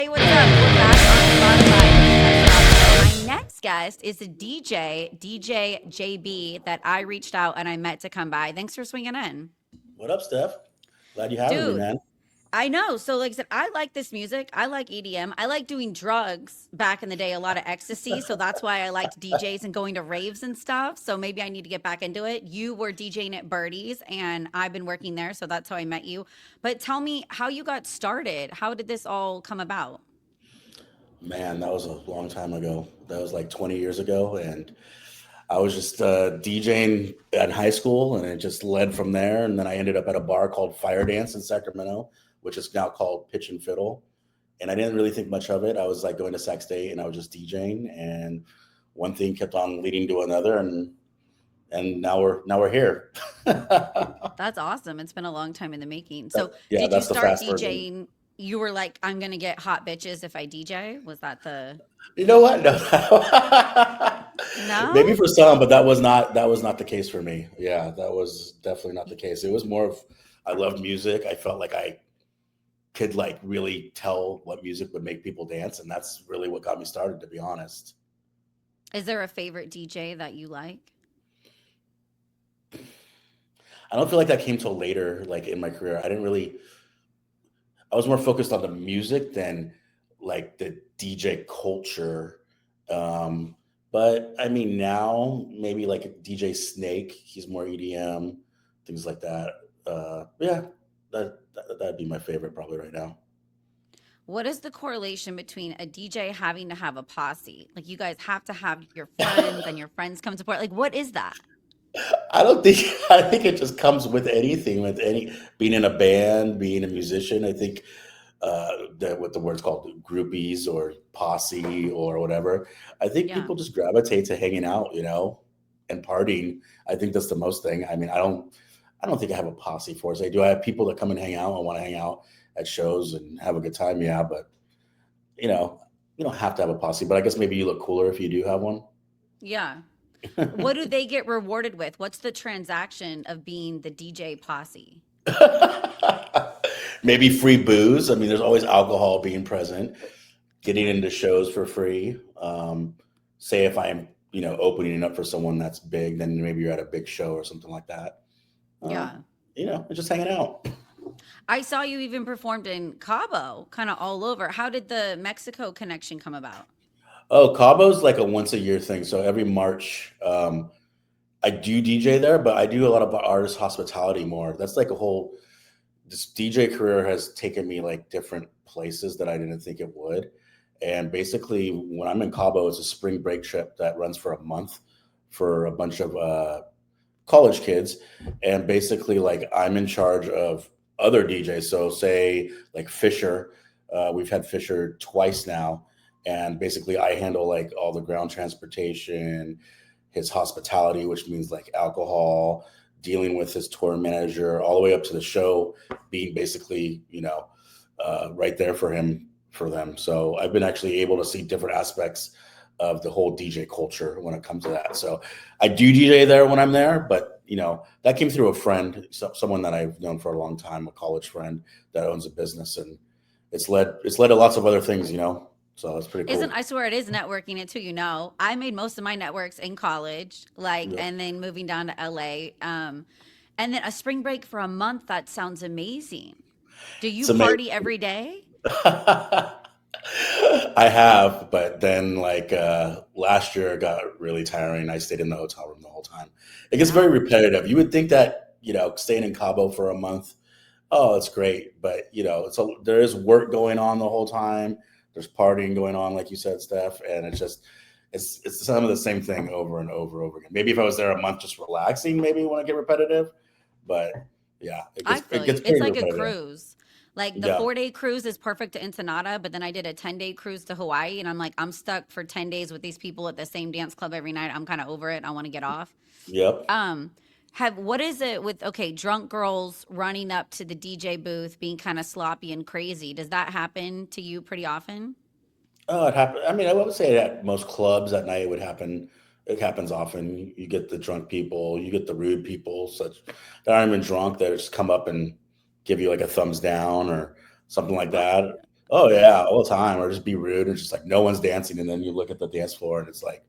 Hey, what's up? We're back on Spotify. So my next guest is a DJ JB, that I reached out and I met to come by. Thanks for swinging in. What up, Steph? Glad you having me, Dude, man. I know. So, like I said, I like this music. I like EDM. I like doing drugs back in the day, a lot of ecstasy. So that's why I liked DJs and going to raves and stuff. So maybe I need to get back into it. You were DJing at Birdie's and I've been working there. So that's how I met you. But tell me how you got started. How did this all come about? Man, that was a long time ago. That was like 20 years ago. And I was just DJing at high school and it just led from there. And then I ended up at a bar called Fire Dance in Sacramento, which is now called Pitch and Fiddle. And I didn't really think much of it. I was like going to Sac State and I was just DJing. And one thing kept on leading to another. And now we're here. That's awesome. It's been a long time in the making. So, Yeah, did you that's the start fast version. DJing? You were like, I'm going to get hot bitches if I DJ? Was that the. You know what? No. Maybe No? for some, but that was not the case for me. Yeah, that was definitely not the case. It was more of I loved music. I felt like I could like really tell what music would make people dance, and that's really what got me started, to be honest. Is there a favorite DJ that you like? I don't feel like that came till later, like in my career. I was more focused on the music than like the DJ culture. Um, but I mean, now maybe like a DJ Snake, he's more EDM, things like that. Yeah, that'd be my favorite probably right now. What is the correlation between a DJ having to have a posse? Like, you guys have to have your friends and your friends come support. Like, what is that? I don't think I think it just comes with anything, with any being in a band, being a musician. I think that what the word's called groupies or posse or whatever. I think Yeah. people just gravitate to hanging out, and partying. I think that's the most thing. I mean, I don't think I have a posse for us. I do. I have people that come and hang out and want to hang out at shows and have a good time. Yeah, but you know, you don't have to have a posse. But I guess maybe you look cooler if you do have one. Yeah. What do they get rewarded with? What's the transaction of being the DJ posse? Maybe free booze. I mean, there's always alcohol being present. Getting into shows for free. Say if I'm, opening up for someone that's big, then maybe you're at a big show or something like that. Uh, Yeah. just hanging out. I saw you even performed in Cabo, kind of all over. How did the Mexico connection come about? Oh, Cabo's like a once a year thing. So every March, I do DJ there, but I do a lot of artist hospitality more. That's like a whole. This DJ career has taken me like different places that I didn't think it would. And basically, when I'm in Cabo, it's a spring break trip that runs for a month for a bunch of college kids. And basically, like I'm in charge of other DJs. So, say like Fisher, we've had Fisher twice now. And basically, I handle like all the ground transportation, his hospitality, which means like alcohol, dealing with his tour manager, all the way up to the show, being basically, right there for him, for them. So I've been actually able to see different aspects of the whole DJ culture when it comes to that. So I do DJ there when I'm there, but that came through a friend, someone that I've known for a long time, a college friend that owns a business, and it's led to lots of other things. So it's pretty Isn't cool. I swear it is networking it too, I made most of my networks in college, like, Yeah. and then moving down to LA. And then a spring break for a month, that sounds amazing. Do you It's amazing. party every day? I have, but then like last year it got really tiring. I stayed in the hotel room the whole time. It gets very Yeah. repetitive. You would think that, staying in Cabo for a month, oh, it's great, but there is work going on the whole time. There's partying going on, like you said, Steph, and it's some of the same thing over and over again. Maybe if I was there a month just relaxing, maybe it wouldn't get repetitive, but yeah, it I gets feel it you. gets It's pretty like a repetitive. cruise. Like, the Yeah. 4-day cruise is perfect to Ensenada, but then I did a 10-day cruise to Hawaii, and I'm like, I'm stuck for 10 days with these people at the same dance club every night. I'm kind of over it. I want to get off. Yep. Um, have what is it with, okay, drunk girls running up to the DJ booth being kind of sloppy and crazy? Does that happen to you pretty often? Oh, it happened. I mean, I would say at most clubs at night it would happen. It happens often. You get the drunk people, you get the rude people, such that aren't even drunk that just come up and give you like a thumbs down or something like What? that. Oh yeah, all the time, or just be rude and just like no one's dancing, and then you look at the dance floor and it's like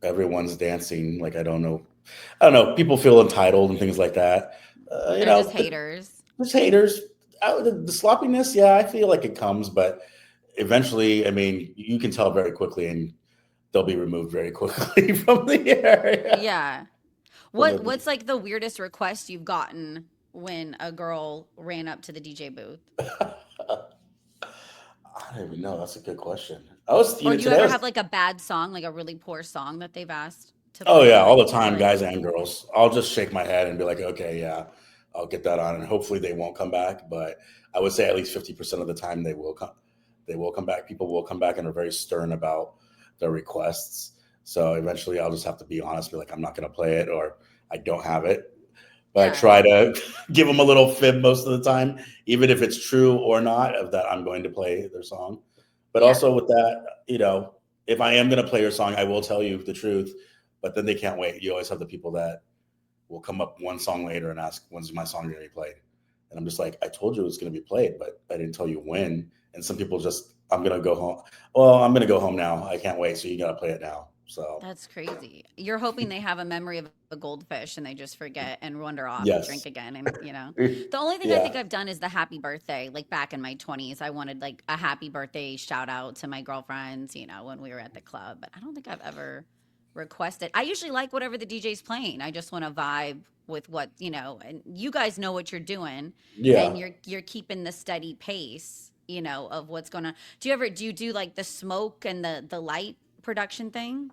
everyone's dancing. Like I don't know. People feel entitled and things like that. You They're just know, haters. there's haters. The sloppiness, yeah, I feel like it comes, but eventually, I mean, you can tell very quickly, and they'll be removed very quickly from the area. Yeah. From What's like the weirdest request you've gotten when a girl ran up to the DJ booth? I don't even know. That's a good question. I was, Or do you today I ever was. have like a bad song, like a really poor song that they've asked to Oh play yeah, all that the you time, like? guys and girls. I'll just shake my head and be like, okay, yeah, I'll get that on, and hopefully they won't come back. But I would say at least 50% of the time they will come. They will come back. People will come back and are very stern about their requests. So eventually, I'll just have to be honest, be like, I'm not going to play it, or I don't have it. But I Yeah. try to give them a little fib most of the time, even if it's true or not, of that I'm going to play their song. But Yeah. also with that, if I am going to play your song, I will tell you the truth. But then they can't wait. You always have the people that will come up one song later and ask, "When's my song going to be played?" And I'm just like, "I told you it was going to be played, but I didn't tell you when." And some people just, "I'm going to go home." Well, I'm going to go home now. I can't wait. So you got to play it now. So That's crazy. You're hoping they have a memory of a goldfish and they just forget and wander off and drink yes, again. And, you know, the only thing I think yeah. I've done is the happy birthday. Like back in my 20s, I wanted like a happy birthday shout out to my girlfriends, you know, when we were at the club. But I don't think I've ever requested. I usually like whatever the DJ's playing. I just want to vibe with what, you know, and you guys know what you're doing and Yeah. you're keeping the steady pace, you know, of what's going on. Do you do like the smoke and the light production thing?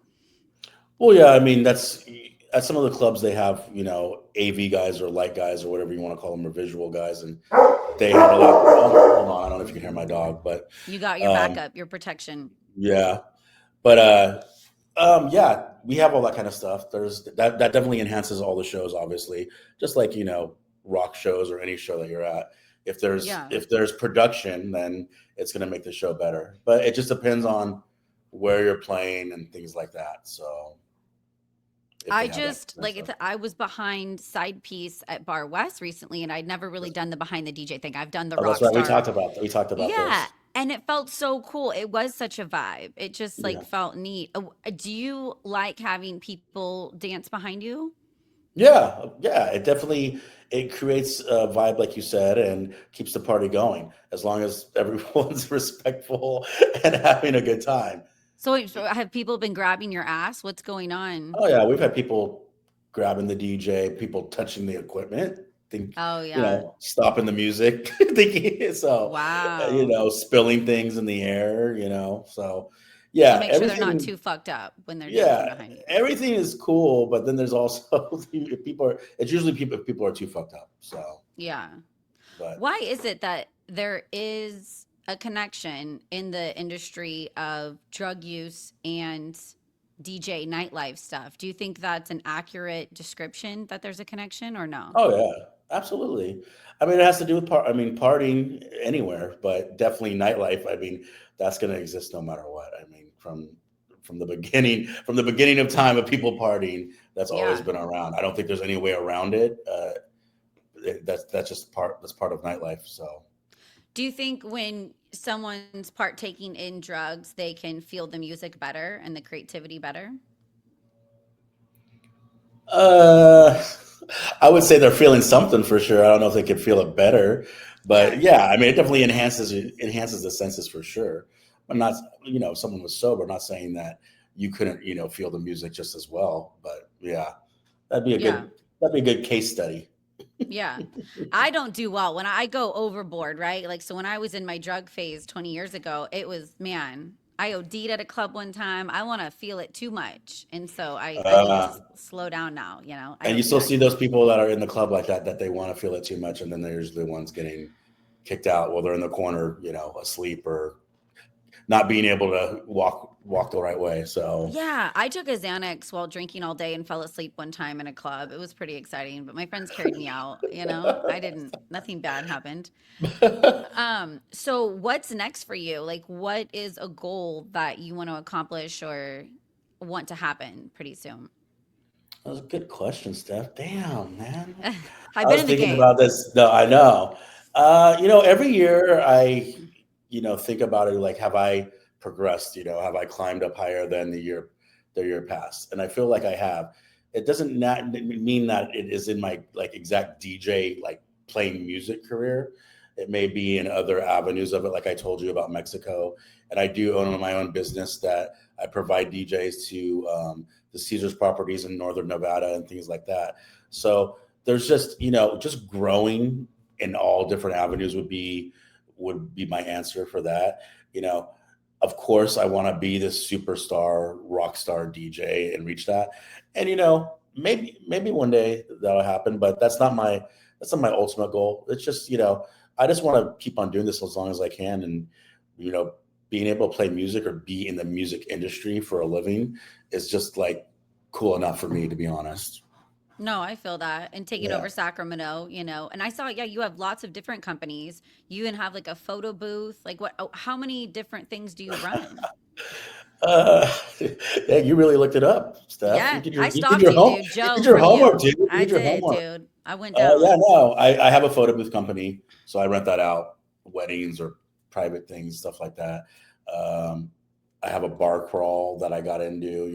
Well, yeah, I mean that's at some of the clubs they have AV guys or light guys or whatever you want to call them or visual guys, and they handle that. Oh, hold on, I don't know if you can hear my dog, but You got your um, backup, your protection. yeah, but yeah, we have all that kind of stuff. There's that definitely enhances all the shows, obviously, just like rock shows or any show that you're at. If there's Yeah. if there's production, then it's going to make the show better. But it just depends on where you're playing and things like that. So if I they have that just kind of like stuff. I was behind side piece at Bar West recently, and I'd never really done the behind the DJ thing. I've done the Oh, that's rock right. star. We talked about Yeah, this. and it felt so cool. It was such a vibe. It just like Yeah. felt neat. Do you like having people dance behind you? Yeah, yeah. It creates a vibe, like you said, and keeps the party going as long as everyone's respectful and having a good time. So have people been grabbing your ass? What's going on? Oh yeah, we've had people grabbing the DJ, people touching the equipment, Oh yeah. stopping the music, thinking so, Wow. spilling things in the air, So So you yeah, make sure they're not everything. too fucked up when they're dancing Yeah, behind you. everything is cool, but then there's also if people are. It's usually people if people are too fucked up. So, Yeah. but Why is it that there is a connection in the industry of drug use and DJ nightlife stuff? Do you think that's an accurate description that there's a connection or no? oh yeah, absolutely. I mean, it has to do with I mean, partying anywhere, but definitely nightlife. I mean, that's going to exist no matter what. I mean, from the beginning of time of people partying, that's always Yeah. been around. I don't think there's any way around it. That's just that's part of nightlife. So. Do you think when someone's partaking in drugs, they can feel the music better and the creativity better? Uh, I would say they're feeling something for sure. I don't know if they could feel it better, but Yeah. yeah, I mean, it definitely enhances the senses for sure. I'm not, if someone was sober, not saying that you couldn't, feel the music just as well. But yeah, that'd be a Yeah. good that'd be a good case study. Yeah. I don't do well when I go overboard, right? Like, so when I was in my drug phase 20 years ago, it was, man, I OD'd at a club one time. I want to feel it too much. And so I need to Uh, slow down now. You know, I and you don't, still not, see those people that are in the club like that they want to feel it too much, and then there's the ones getting kicked out while they're in the corner, asleep or not being able to walk the right way. So. yeah, I took a Xanax while drinking all day and fell asleep one time in a club. It was pretty exciting, but my friends carried me out. You know, I didn't, nothing bad happened. So what's next for you? Like, what is a goal that you want to accomplish or want to happen pretty soon? That was a good question, Steph. Damn, man. I've I been was in the thinking game. about this. No, I know. Every year think about it like, have I progressed? Have I climbed up higher than the year past? And I feel like I have. It doesn't not mean that it is in my like exact DJ like playing music career. It may be in other avenues of it, like I told you about Mexico. And I do own my own business that I provide DJs to the Caesars properties in Northern Nevada and things like that. So there's just just growing in all different avenues would be my answer for that. You know, of course, I want to be this superstar rock star DJ and reach that. And maybe one day that'll happen, but that's not my ultimate goal. It's just I just want to keep on doing this as long as I can, and you know, being able to play music or be in the music industry for a living is just like cool enough for me, to be honest. No, I feel that. And taking Yeah. over Sacramento, and I saw, yeah, you have lots of different companies. You even have like a photo booth. Like how many different things do you run? Uh, yeah, you really looked it up, Steph. Yeah, I You did stalked your you, home dude. you did Joe, your from homework, you. dude. You I did your did, homework. dude. I went Yeah, down. no, I have a photo booth company, so I rent that out, weddings or private things, stuff like that. Um, I have a bar crawl that I got into.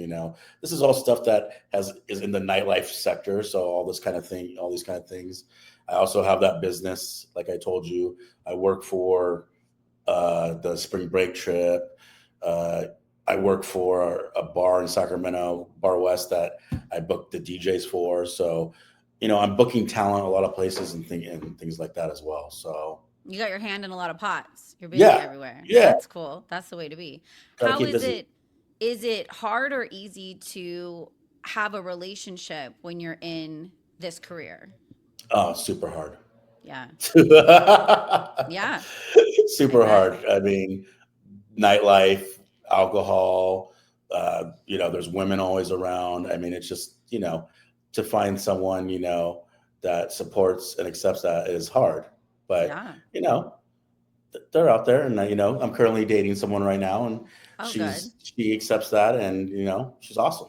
This is all stuff that is in the nightlife sector. So all these kind of things. I also have that business, like I told you. I work for the spring break trip. Uh, I work for a bar in Sacramento, Bar West, that I book the DJs for. So, I'm booking talent a lot of places and things like that as well. So, You got your hand in a lot of pots. You're busy yeah, everywhere. yeah, That's cool. That's the way to be. got to How keep is busy. it? Is it hard or easy to have a relationship when you're in this career? Oh, super hard. Yeah. Yeah. I Super bet. hard. I mean, nightlife, alcohol, there's women always around. I mean, it's just, to find someone, that supports and accepts that is hard. But, Yeah. you know, they're out there, and I'm currently dating someone right now, and Oh, good. she accepts that, and she's awesome.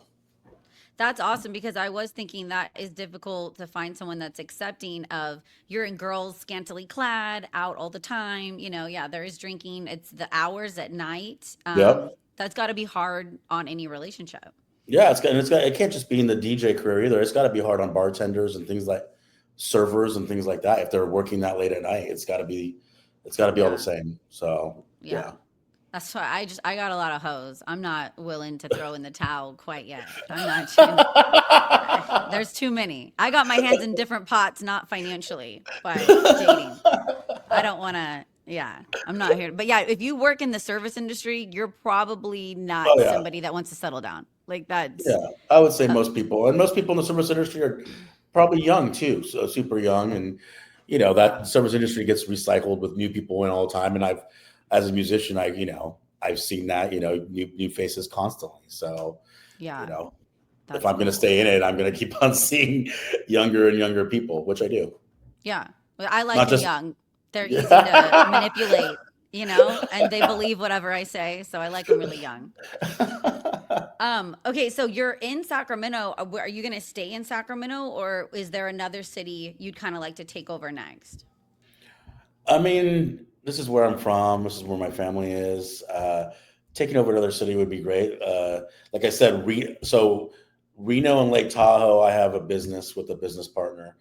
That's awesome because I was thinking that is difficult to find someone that's accepting of you're in girls scantily clad out all the time. Yeah, there is drinking. It's the hours at night. Yep. That's got to be hard on any relationship. Yeah, it can't just be in the DJ career either. It's got to be hard on bartenders and things like servers and things like that. If they're working that late at night, it's got to be all the Yeah. same. So, Yeah. yeah. That's why I got a lot of hoes. I'm not willing to throw in the towel quite yet. I'm not too, there's too many. I got my hands in different pots, not financially, but dating. I don't want to. Yeah, I'm not here. But yeah, if you work in the service industry, you're probably Oh not yeah. somebody that wants to settle down. Like that's Yeah. I would say uh, most people in the service industry are probably young too, so super young, and that service industry gets recycled with new people in all the time. And as a musician, I've seen that, new faces constantly. So, you yeah, know, if that's I'm going to cool. stay in it, I'm going to keep on seeing younger and younger people, which I do. Yeah, well, I like Not them just, young. They're easy to yeah. manipulate, and they believe whatever I say. So I like them really young. Okay, so you're in Sacramento. Are you going to stay in Sacramento, or is there another city you'd kind of like to take over next? I mean, this is where I'm from. This is where my family is. Taking over another city would be great. Like I said, so Reno and Lake Tahoe, I have a business with a business partner.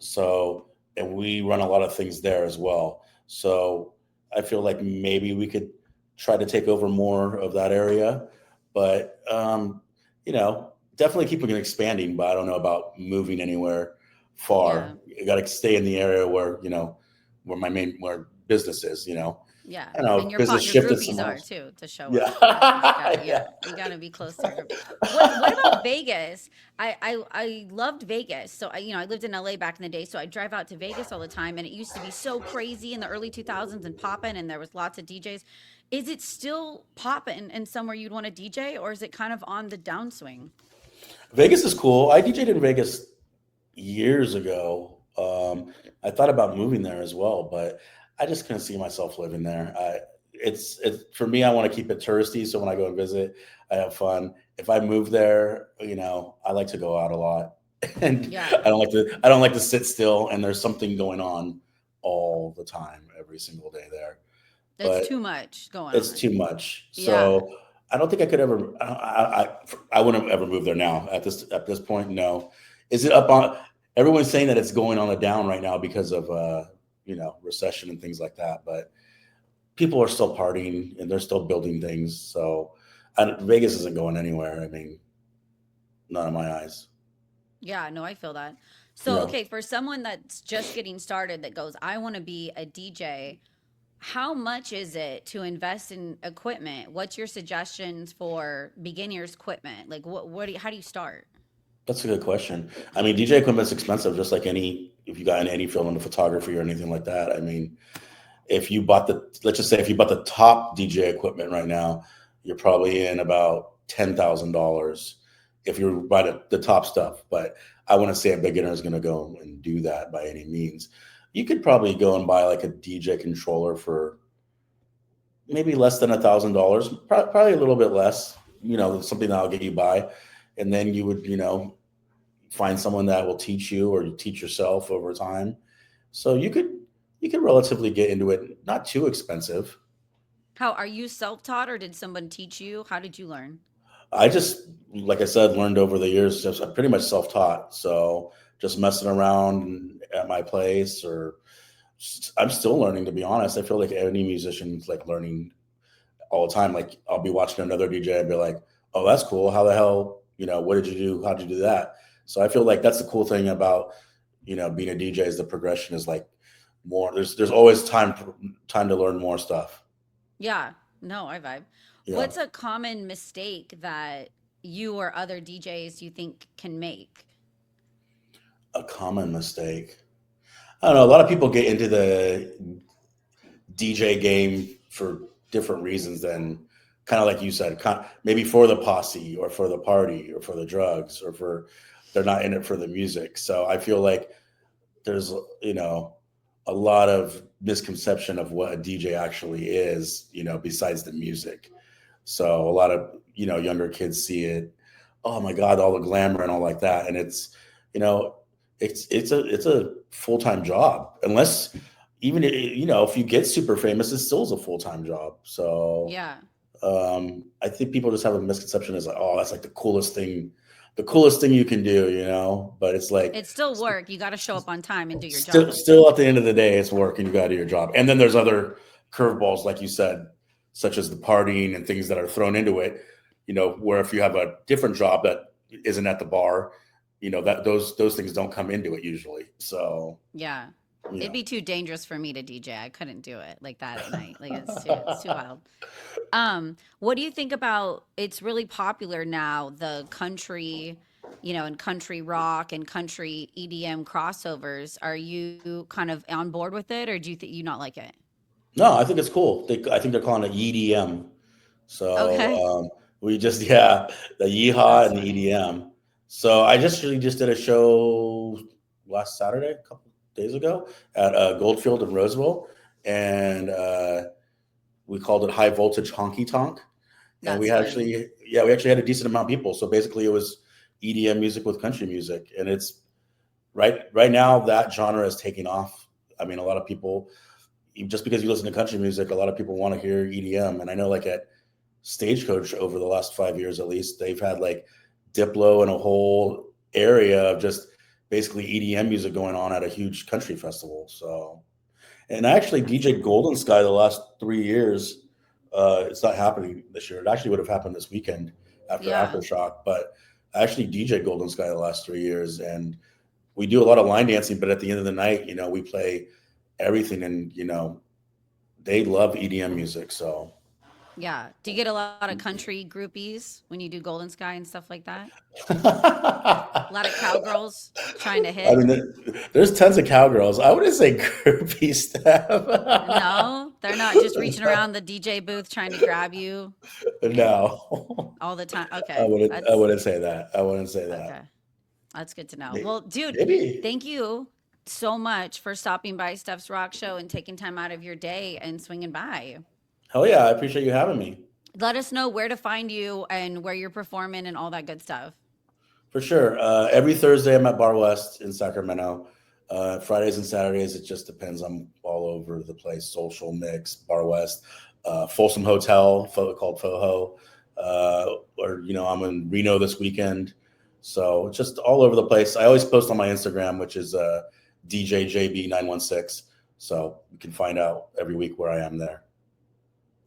So, and we run a lot of things there as well. So I feel like maybe we could try to take over more of that area. But, definitely keeping it expanding, but I don't know about moving anywhere Yeah, far. You got to stay in the area where business is, yeah, I don't know, and if business your shifted groupies somewhere are else. too to show Yeah. up. That's just got yeah. Yeah. You got to be close to your group. What about Vegas? I loved Vegas. So I lived in LA back in the day, so I drive out to Vegas all the time, and it used to be so crazy in the early 2000s and popping, and there was lots of DJs. Is it still popping and somewhere you'd want to DJ, or is it kind of on the downswing? Vegas is cool. I DJed in Vegas years ago. I thought about moving there as well, but I just couldn't see myself living there. It's for me. I want to keep it touristy, so when I go and visit, I have fun. If I move there, I like to go out a lot, and Yeah. I don't like to sit still. And there's something going on all the time, every single day there. It's but too much going it's on. too much. Yeah. So I don't think I could ever. I wouldn't ever move there now. At this point, no. Is it up on? Everyone's saying that it's going on the down right now because of recession and things like that. But people are still partying and they're still building things. So Vegas isn't going anywhere. I mean, not in my eyes. Yeah, no, I feel that. You So, know, okay, for someone that's just getting started that goes, I want to be a DJ, how much is it to invest in equipment? What's your suggestions for beginners equipment? Like how do you start? that's a good question. I mean, DJ equipment's expensive, just like if you got in any field into photography or anything like that. I mean, if you bought let's just say if you bought the top DJ equipment right now, you're probably in about $10,000 if you buy the top stuff. But I want to say a beginner is going to go and do that by any means. You could probably go and buy like a DJ controller for maybe less than $1,000, probably a little bit less. Something that'll get you by, and then you would find someone that will teach you or you teach yourself over time. So you could relatively get into it, not too expensive. How are you self-taught or did someone teach you? How did you learn? I just, like I said, learned over the years. Just I'm pretty much self-taught. So just messing around at my place, or I'm still learning. To be honest, I feel like any musician's like learning all the time. Like I'll be watching another DJ and be like, "Oh, that's cool. How the hell? What did you do? How'd you do that?" So I feel like that's the cool thing about being a DJ is the progression is like more. There's always time to learn more stuff. Yeah, no, I vibe. Yeah, What's a common mistake that you or other DJs you think can make? a common mistake. I don't know. A lot of people get into the DJ game for different reasons than kind of like you said, maybe for the posse or for the party or for the drugs or for they're not in it for the music. So I feel like there's a lot of misconception of what a DJ actually is, besides the music. So a lot of younger kids see it, oh my god, all the glamour and all like that, and you know it's a full time job. Unless even if you get super famous, it still is a full time job. So Yeah. I think people just have a misconception is like, oh, that's like the coolest thing you can do, but it's like It's still work. You got to show up on time and do your still job. still at the end of the day it's work and you got to do your job. And then there's other curveballs like you said, such as the partying and things that are thrown into it, where if you have a different job that isn't at the bar, that those things don't come into it usually. So Yeah. It'd yeah. be too dangerous for me to DJ. I couldn't do it like that at night. Like it's too wild. What do you think about it's really popular now, the country, and country rock and country EDM crossovers. Are you kind of on board with it or do you think you not like it? No, I think it's cool. I think they're calling it EDM. So Okay. we just yeah, the yeehaw That's and the funny. EDM. So I just really just did a show last Saturday, a couple days ago, at Goldfield in Roseville, and we called it High Voltage Honky Tonk. And That's funny. we actually had a decent amount of people. So basically, it was EDM music with country music, and it's right now that genre is taking off. I mean, a lot of people, just because you listen to country music, a lot of people want to hear EDM. And I know, like at Stagecoach, over the last 5 years at least, they've had like Diplo and a whole area of just basically EDM music going on at a huge country festival. So, and I actually That's DJ cool. Golden Sky the last 3 years. It's not happening this year. It actually would have happened this weekend after Yeah. Aftershock, but I actually DJ Golden Sky the last 3 years, and we do a lot of line dancing. But at the end of the night, we play everything, and they love EDM music. So Yeah. Do you get a lot of country groupies when you do Golden Sky and stuff like that? A lot of cowgirls trying to I hit? mean, there's tons of cowgirls. I wouldn't say groupie stuff. No, they're not just reaching around the DJ booth trying to grab you No, all the time. I Okay, wouldn't. I that's wouldn't say that. I wouldn't say that. okay. That's good to know. Maybe. Well, dude, Maybe. thank you so much for stopping by Steph's Rock Show and taking time out of your day and swinging by. Hell yeah! I appreciate you having me. Let us know where to find you and where you're performing and all that good stuff. For sure. Every Thursday, I'm at Bar West in Sacramento. Fridays and Saturdays, it just depends. I'm all over the place. Social Mix, Bar West, Folsom Hotel, called Foho. Or, I'm in Reno this weekend. So just all over the place. I always post on my Instagram, which is DJJB916. So you can find out every week where I am there.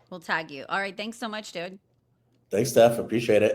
We'll tag you. All right. Thanks so much, dude. Thanks, Steph. Appreciate it.